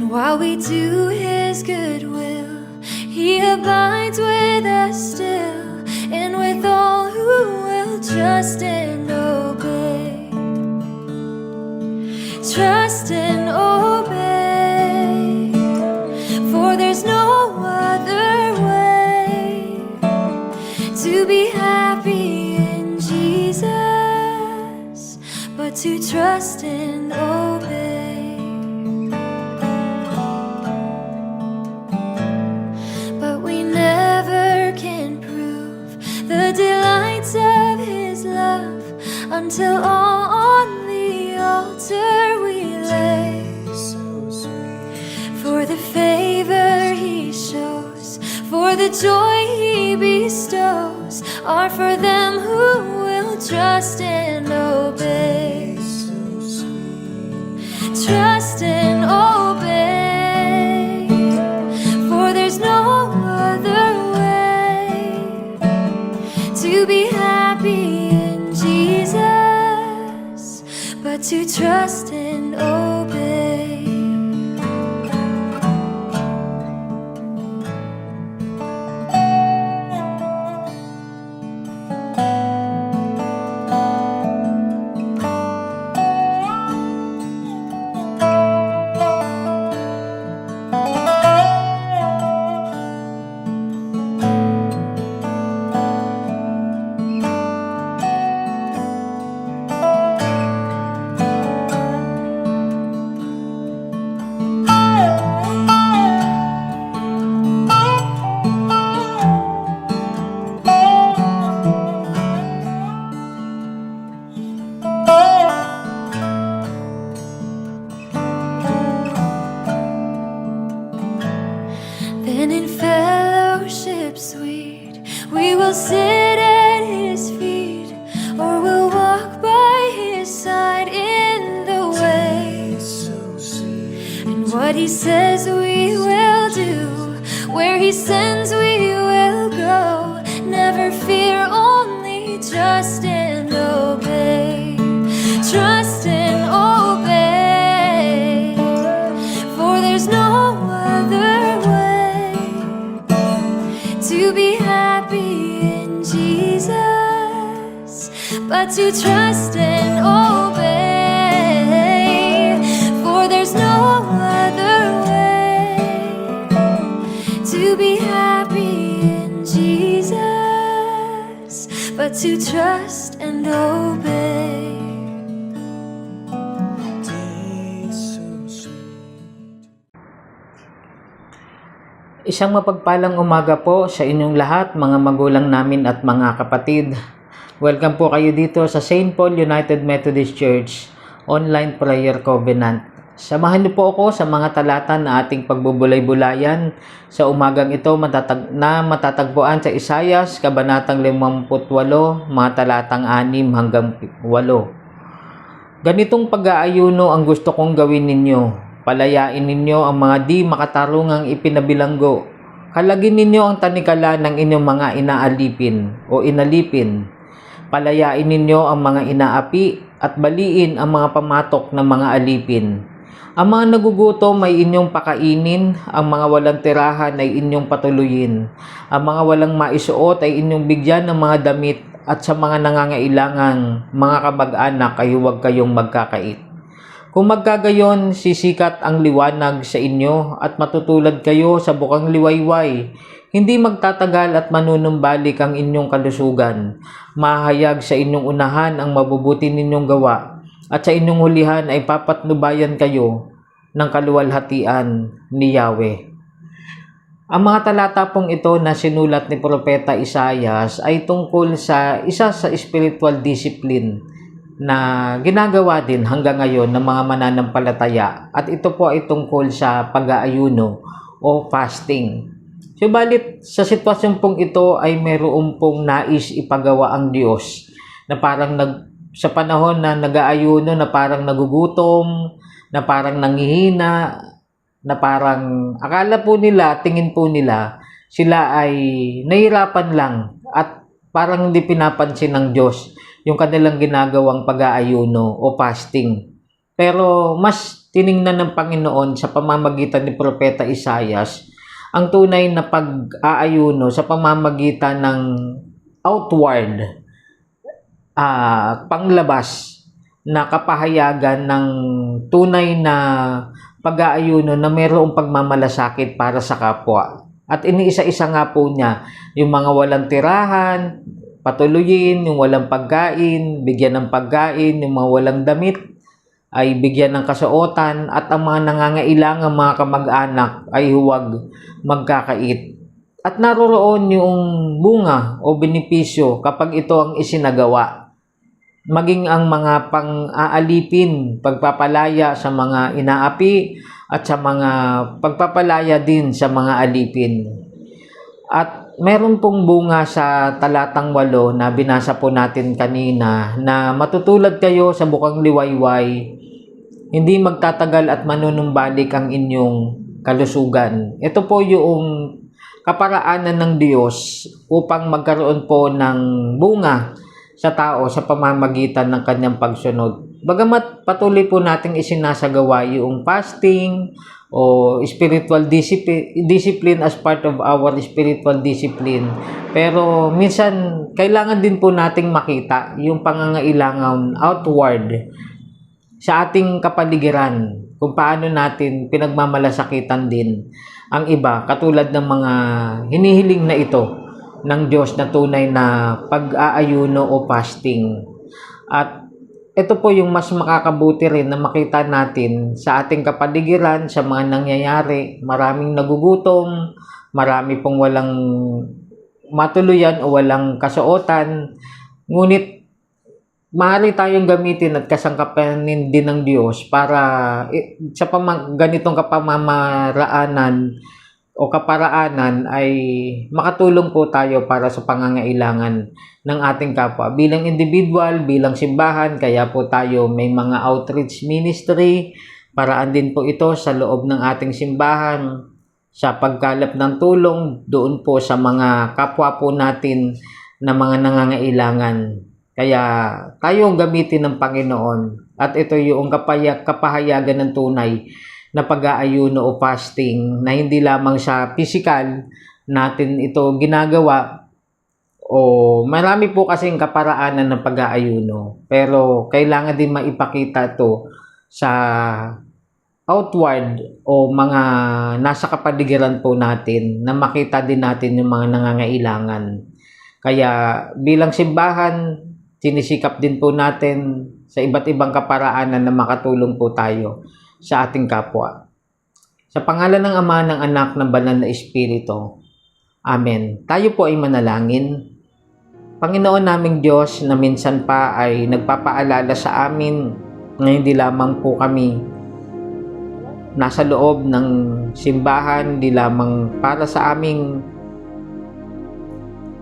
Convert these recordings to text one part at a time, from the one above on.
while we do His good will, He abides with us still, and with all who will trust and obey. Trust and obey, for there's no other way to be happy in Jesus but to trust and obey. But we never can prove the delights of His love until all on the altar we lay. For the favor He shows, for the joy He bestows, are for them who will trust and obey. Trust and obey, for there's no other way to be happy in Jesus but to trust and obey. Then in fellowship sweet we will sit at His feet, or we'll walk by His side in the way. And what He says we will do, where He sends we will go. Never fear, only trust and obey. Trust and obey, for there's no other way to be happy in Jesus but to trust and obey. For there's no other way to be happy in Jesus but to trust and obey. Isang mapagpalang umaga po sa inyong lahat, mga magulang namin at mga kapatid. Welcome po kayo dito sa St. Paul United Methodist Church Online Prayer Covenant. Samahan niyo po ako sa mga talata na ating pagbubulay-bulayan sa umagang ito na matatagpuan sa Isaias, Kabanatang 58, mga talatang 6 hanggang 8. Ganitong pag-aayuno ang gusto kong gawin ninyo. Palayain ninyo ang mga di makatarungang ipinabilanggo. Kalagin ninyo ang tanikala ng inyong mga inaalipin o inalipin. Palayain ninyo ang mga inaapi at baliin ang mga pamatok ng mga alipin. Ang mga nagugutom ay inyong pakainin, ang mga walang tirahan ay inyong patuluyin. Ang mga walang maisuot ay inyong bigyan ng mga damit, at sa mga nangangailangang mga kabag-anak ay huwag kayong magkakait. Kung magkagayon, sisikat ang liwanag sa inyo at matutulad kayo sa bukang liwayway. Hindi magtatagal at manunumbalik ang inyong kalusugan. Mahayag sa inyong unahan ang mabubuti ninyong gawa, at sa inyong hulihan ay papatnubayan kayo ng kaluwalhatian ni Yahweh. Ang mga talata pong ito na sinulat ni Propeta Isaias ay tungkol sa isa sa spiritual discipline na ginagawa din hanggang ngayon ng mga mananampalataya, at ito po ay tungkol sa pag-aayuno o fasting. Subalit sa sitwasyon pong ito ay mayroon pong nais ipagawa ang Diyos na parang sa panahon na nag-aayuno na parang nagugutom, na parang nanghihina, na parang akala po nila, tingin po nila sila ay nahihirapan lang at parang hindi pinapansin ng Diyos yung kanilang ginagawang pag-aayuno o fasting. Pero mas tiningnan ng Panginoon sa pamamagitan ni Propeta Isaias ang tunay na pag-aayuno sa pamamagitan ng outward, panglabas na kapahayagan ng tunay na pag-aayuno na mayroong pagmamalasakit para sa kapwa. At iniisa-isa nga po niya yung mga walang tirahan, patuluyin, yung walang pagkain, bigyan ng pagkain, yung mga walang damit ay bigyan ng kasuotan, at ang mga nangangailangang mga kamag-anak ay huwag magkakait. At naroroon yung bunga o benepisyo kapag ito ang isinagawa. Maging ang mga pang-aalipin, pagpapalaya sa mga inaapi at sa mga pagpapalaya din sa mga alipin. At meron pong bunga sa talatang 8 na binasa po natin kanina na matutulad kayo sa bukang liwayway, hindi magtatagal at manunumbalik ang inyong kalusugan. Ito po yung kaparaanan ng Diyos upang magkaroon po ng bunga sa tao sa pamamagitan ng kanyang pagsunod. Bagamat patuloy po nating isinasagawa yung fasting o spiritual discipline as part of our spiritual discipline. Pero minsan, kailangan din po nating makita yung pangangailangan outward sa ating kapaligiran, kung paano natin pinagmamalasakitan din ang iba, katulad ng mga hinihiling na ito ng Diyos na tunay na pag-aayuno o fasting. At ito po yung mas makakabuti rin na makita natin sa ating kapaligiran, sa mga nangyayari. Maraming nagugutom, marami pong walang matuluyan o walang kasuotan. Ngunit maaari tayong gamitin at kasangkapanin din ng Diyos para sa ganitong kapamamaraanan o kaparaanan ay makatulong po tayo para sa pangangailangan ng ating kapwa. Bilang individual, bilang simbahan, kaya po tayo may mga outreach ministry. Paraan din po ito sa loob ng ating simbahan sa pagkalap ng tulong doon po sa mga kapwa po natin na mga nangangailangan. Kaya tayo gamitin ng Panginoon, at ito yung kapahayagan ng tunay na pag-aayuno o fasting, na hindi lamang sa physical natin ito ginagawa, o marami po kasing kaparaanan ng pag-aayuno, pero kailangan din maipakita ito sa outward o mga nasa kapaligiran po natin, na makita din natin yung mga nangangailangan. Kaya bilang simbahan, sinisikap din po natin sa iba't ibang kaparaanan na makatulong po tayo sa ating kapwa. Sa pangalan ng Ama, ng Anak, ng Banal na Espiritu. Amen. Tayo po ay manalangin. Panginoon naming Diyos, na minsan pa ay nagpapaalala sa amin na hindi lamang po kami nasa loob ng simbahan, hindi lamang para sa aming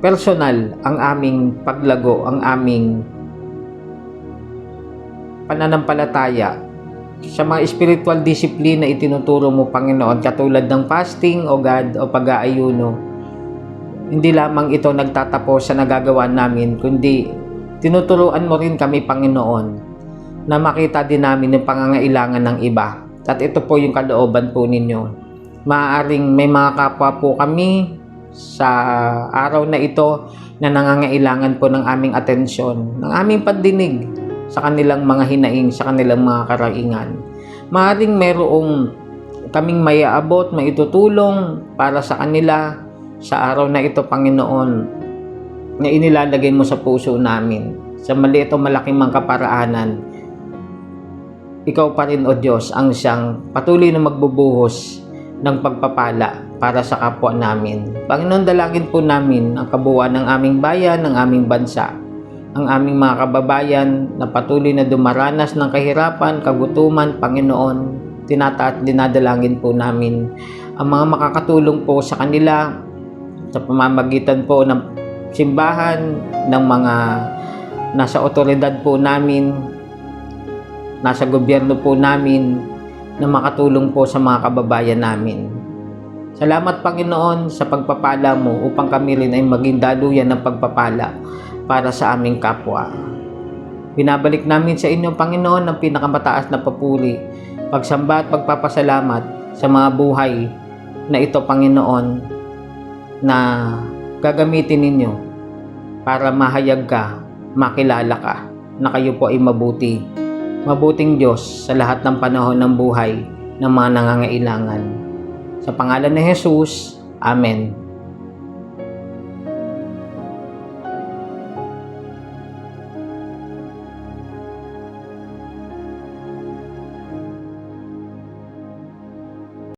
personal ang aming paglago, ang aming pananampalataya sa mga spiritual discipline na itinuturo mo, Panginoon, katulad ng fasting o God o pag-aayuno. Hindi lamang ito nagtatapos sa nagagawa namin, kundi tinuturuan mo rin kami, Panginoon, na makita din namin yung pangangailangan ng iba. At ito po yung kalooban po ninyo. Maaaring may mga kapwa po kami sa araw na ito na nangangailangan po ng aming atensyon, ng aming pandinig sa kanilang mga hinaing, sa kanilang mga karaingan. Maaaring merong kaming maiaabot, maitutulong para sa kanila sa araw na ito, Panginoon, na inilalagay mo sa puso namin. Sa maliit o malaking mga kaparaanan, Ikaw pa rin, O Diyos, ang siyang patuloy na magbubuhos ng pagpapala para sa kapwa namin. Panginoon, dalangin po namin ang kabuuan ng aming bayan, ng aming bansa, ang aming mga kababayan na patuloy na dumaranas ng kahirapan, kagutuman. Panginoon, tinataat dinadalangin po namin ang mga makakatulong po sa kanila sa pamamagitan po ng simbahan, ng mga nasa otoridad po namin, nasa gobyerno po namin, na makatulong po sa mga kababayan namin. Salamat, Panginoon, sa pagpapala mo upang kami rin ay maging daluyan ng pagpapala para sa aming kapwa. Binabalik namin sa inyo, Panginoon, ang pinakamataas na papuri, pagsamba at pagpapasalamat sa mga buhay na ito, Panginoon, na gagamitin ninyo para mahayag ka, makilala ka, na kayo po ay mabuting Diyos sa lahat ng panahon ng buhay ng mga nangangailangan. Sa pangalan ni Jesus, Amen.